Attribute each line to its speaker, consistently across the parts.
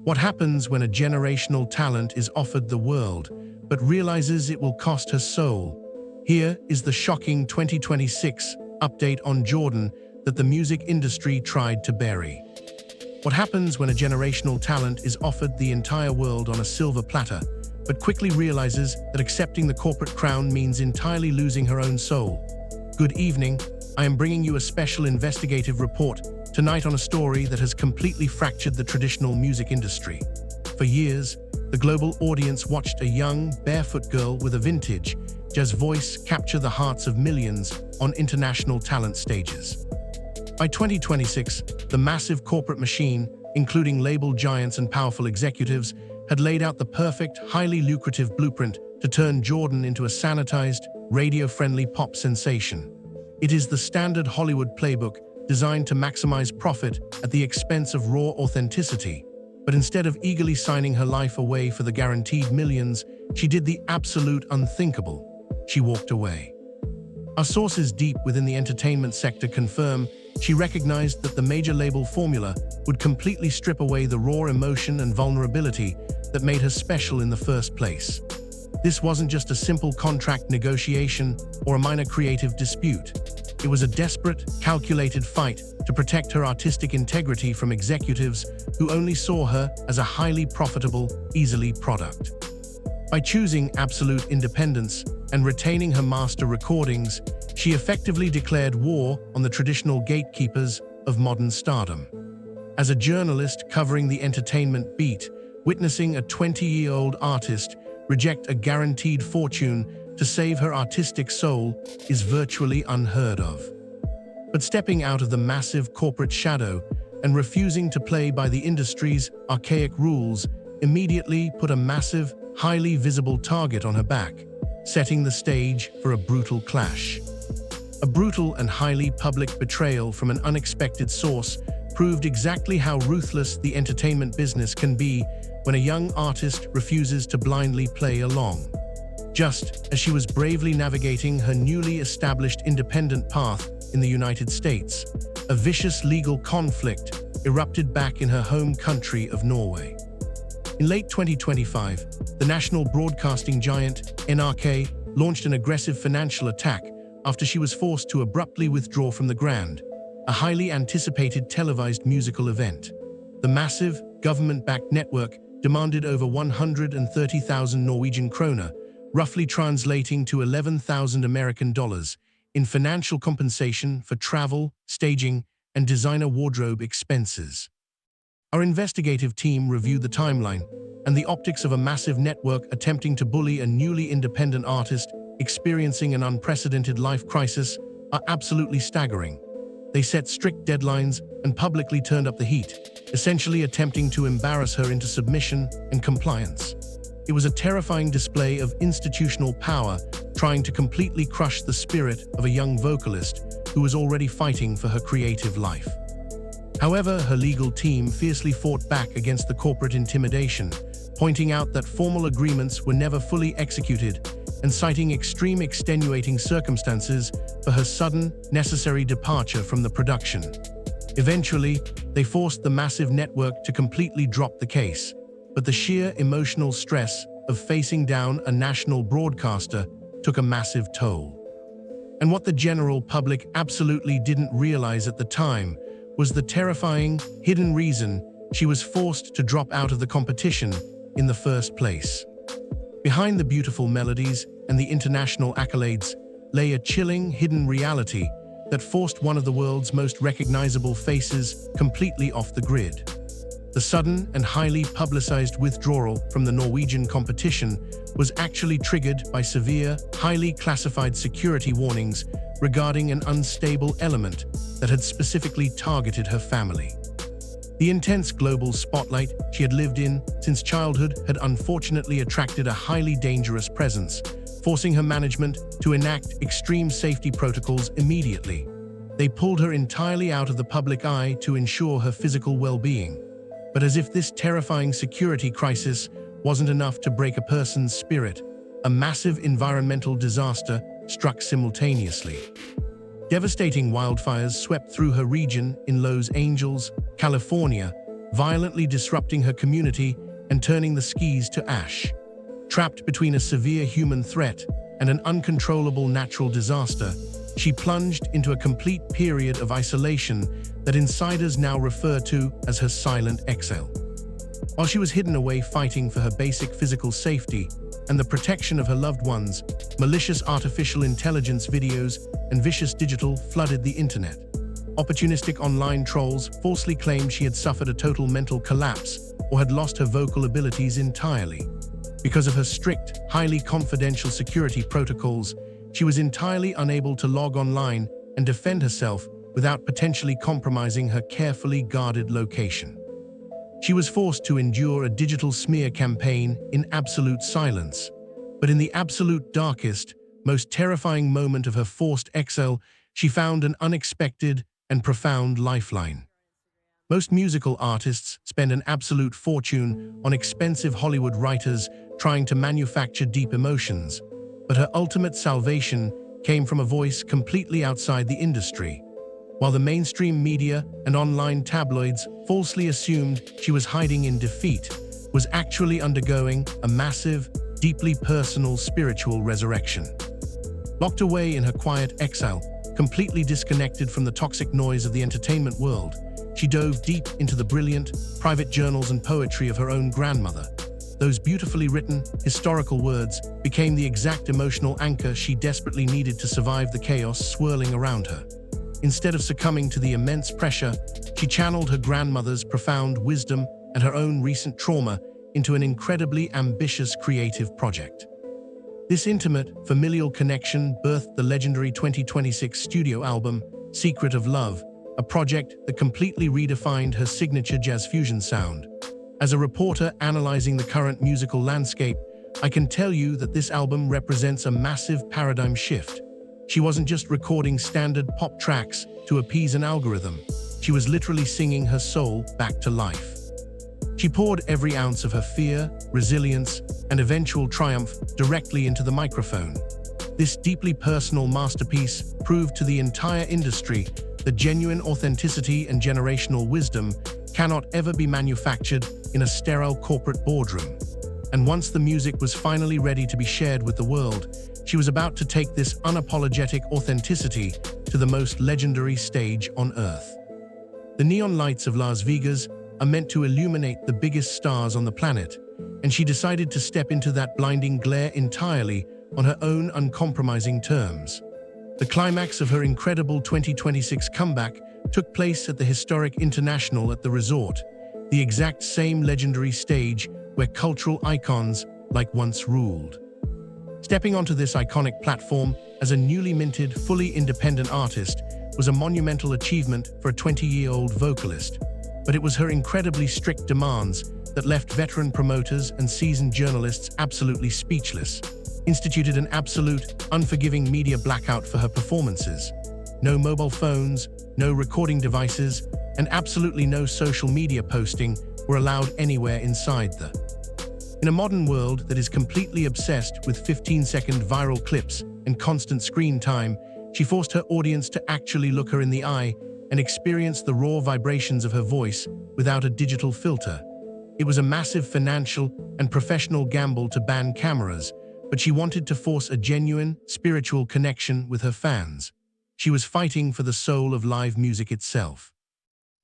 Speaker 1: What happens when a generational talent is offered the world, but realizes it will cost her soul? Here is the shocking 2026 update on Jordan that the music industry tried to bury. What happens when a generational talent is offered the entire world on a silver platter, but quickly realizes that accepting the corporate crown means entirely losing her own soul? Good evening. I am bringing you a special investigative report tonight on a story that has completely fractured the traditional music industry. For years, the global audience watched a young, barefoot girl with a vintage, jazz voice capture the hearts of millions on international talent stages. By 2026, the massive corporate machine, including label giants and powerful executives, had laid out the perfect, highly lucrative blueprint to turn Jordan into a sanitized, radio-friendly pop sensation. It is the standard Hollywood playbook designed to maximize profit at the expense of raw authenticity. But instead of eagerly signing her life away for the guaranteed millions, she did the absolute unthinkable. She walked away. Our sources deep within the entertainment sector confirm she recognized that the major label formula would completely strip away the raw emotion and vulnerability that made her special in the first place. This wasn't just a simple contract negotiation or a minor creative dispute. It was a desperate, calculated fight to protect her artistic integrity from executives who only saw her as a highly profitable, easily product. By choosing absolute independence and retaining her master recordings, she effectively declared war on the traditional gatekeepers of modern stardom. As a journalist covering the entertainment beat, witnessing a 20-year-old artist reject a guaranteed fortune to save her artistic soul is virtually unheard of. But stepping out of the massive corporate shadow and refusing to play by the industry's archaic rules immediately put a massive, highly visible target on her back, setting the stage for a brutal clash. A brutal and highly public betrayal from an unexpected source proved exactly how ruthless the entertainment business can be when a young artist refuses to blindly play along. Just as she was bravely navigating her newly established independent path in the United States, a vicious legal conflict erupted back in her home country of Norway. In late 2025, the national broadcasting giant, NRK, launched an aggressive financial attack after she was forced to abruptly withdraw from the Grand, a highly anticipated televised musical event. The massive, government-backed network demanded over 130,000 Norwegian kroner, roughly translating to 11,000 American dollars, in financial compensation for travel, staging, and designer wardrobe expenses. Our investigative team reviewed the timeline, and the optics of a massive network attempting to bully a newly independent artist experiencing an unprecedented life crisis are absolutely staggering. They set strict deadlines and publicly turned up the heat, essentially attempting to embarrass her into submission and compliance. It was a terrifying display of institutional power, trying to completely crush the spirit of a young vocalist who was already fighting for her creative life. However, her legal team fiercely fought back against the corporate intimidation, pointing out that formal agreements were never fully executed and citing extreme extenuating circumstances for her sudden, necessary departure from the production. Eventually, they forced the massive network to completely drop the case, but the sheer emotional stress of facing down a national broadcaster took a massive toll. And what the general public absolutely didn't realize at the time was the terrifying, hidden reason she was forced to drop out of the competition in the first place. Behind the beautiful melodies and the international accolades lay a chilling, hidden reality that forced one of the world's most recognizable faces completely off the grid. The sudden and highly publicized withdrawal from the Norwegian competition was actually triggered by severe, highly classified security warnings regarding an unstable element that had specifically targeted her family. The intense global spotlight she had lived in since childhood had unfortunately attracted a highly dangerous presence, forcing her management to enact extreme safety protocols immediately. They pulled her entirely out of the public eye to ensure her physical well-being. But as if this terrifying security crisis wasn't enough to break a person's spirit, a massive environmental disaster struck simultaneously. Devastating wildfires swept through her region in Los Angeles, California, violently disrupting her community and turning the skis to ash. Trapped between a severe human threat and an uncontrollable natural disaster, she plunged into a complete period of isolation that insiders now refer to as her silent exile. While she was hidden away fighting for her basic physical safety and the protection of her loved ones, malicious artificial intelligence videos and vicious digital flooded the internet. Opportunistic online trolls falsely claimed she had suffered a total mental collapse or had lost her vocal abilities entirely. Because of her strict, highly confidential security protocols, she was entirely unable to log online and defend herself without potentially compromising her carefully guarded location. She was forced to endure a digital smear campaign in absolute silence. But in the absolute darkest, most terrifying moment of her forced exile, she found an unexpected and profound lifeline. Most musical artists spend an absolute fortune on expensive Hollywood writers trying to manufacture deep emotions, but her ultimate salvation came from a voice completely outside the industry. While the mainstream media and online tabloids falsely assumed she was hiding in defeat, was actually undergoing a massive, deeply personal spiritual resurrection. Locked away in her quiet exile, completely disconnected from the toxic noise of the entertainment world, she dove deep into the brilliant, private journals and poetry of her own grandmother. Those beautifully written, historical words became the exact emotional anchor she desperately needed to survive the chaos swirling around her. Instead of succumbing to the immense pressure, she channeled her grandmother's profound wisdom and her own recent trauma into an incredibly ambitious creative project. This intimate, familial connection birthed the legendary 2026 studio album, Secret of Love, a project that completely redefined her signature jazz fusion sound. As a reporter analyzing the current musical landscape, I can tell you that this album represents a massive paradigm shift. She wasn't just recording standard pop tracks to appease an algorithm. She was literally singing her soul back to life. She poured every ounce of her fear, resilience, and eventual triumph directly into the microphone. This deeply personal masterpiece proved to the entire industry that genuine authenticity and generational wisdom cannot ever be manufactured in a sterile corporate boardroom. And once the music was finally ready to be shared with the world, she was about to take this unapologetic authenticity to the most legendary stage on Earth. The neon lights of Las Vegas are meant to illuminate the biggest stars on the planet, and she decided to step into that blinding glare entirely on her own uncompromising terms. The climax of her incredible 2026 comeback took place at the historic International at the resort, the exact same legendary stage where cultural icons like once ruled. Stepping onto this iconic platform as a newly minted, fully independent artist was a monumental achievement for a 20-year-old vocalist, but it was her incredibly strict demands that left veteran promoters and seasoned journalists absolutely speechless, instituted an absolute, unforgiving media blackout for her performances. No mobile phones, no recording devices, and absolutely no social media posting were allowed anywhere inside the. In a modern world that is completely obsessed with 15-second viral clips and constant screen time, she forced her audience to actually look her in the eye and experience the raw vibrations of her voice without a digital filter. It was a massive financial and professional gamble to ban cameras, but she wanted to force a genuine, spiritual connection with her fans. She was fighting for the soul of live music itself.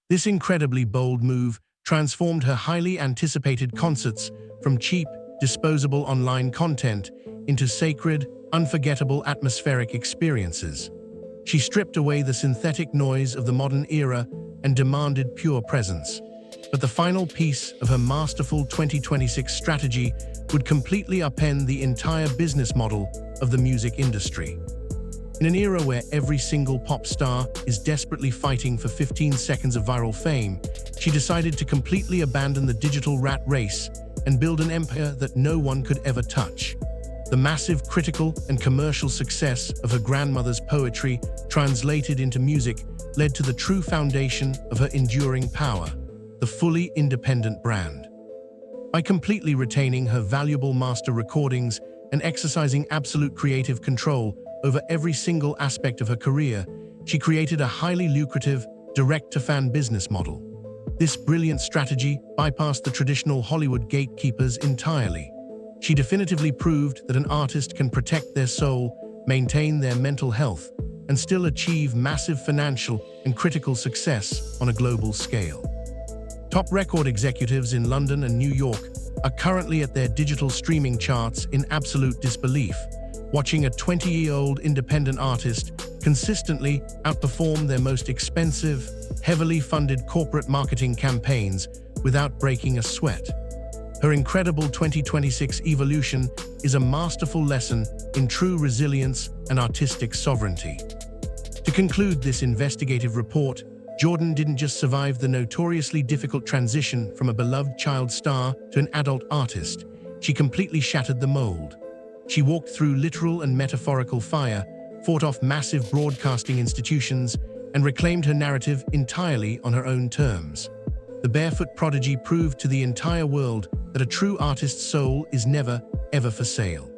Speaker 1: This incredibly bold move transformed her highly anticipated concerts from cheap, disposable online content into sacred, unforgettable atmospheric experiences. She stripped away the synthetic noise of the modern era and demanded pure presence. But the final piece of her masterful 2026 strategy would completely upend the entire business model of the music industry. In an era where every single pop star is desperately fighting for 15 seconds of viral fame, she decided to completely abandon the digital rat race and build an empire that no one could ever touch. The massive critical and commercial success of her grandmother's poetry, translated into music, led to the true foundation of her enduring power, the fully independent brand. By completely retaining her valuable master recordings and exercising absolute creative control over every single aspect of her career, she created a highly lucrative, direct-to-fan business model. This brilliant strategy bypassed the traditional Hollywood gatekeepers entirely. She definitively proved that an artist can protect their soul, maintain their mental health, and still achieve massive financial and critical success on a global scale. Top record executives in London and New York are currently at their digital streaming charts in absolute disbelief, watching a 20-year-old independent artist consistently outperform their most expensive, heavily funded corporate marketing campaigns without breaking a sweat. Her incredible 2026 evolution is a masterful lesson in true resilience and artistic sovereignty. To conclude this investigative report, Jordan didn't just survive the notoriously difficult transition from a beloved child star to an adult artist, she completely shattered the mold. She walked through literal and metaphorical fire, fought off massive broadcasting institutions, and reclaimed her narrative entirely on her own terms. The barefoot prodigy proved to the entire world that a true artist's soul is never, ever for sale.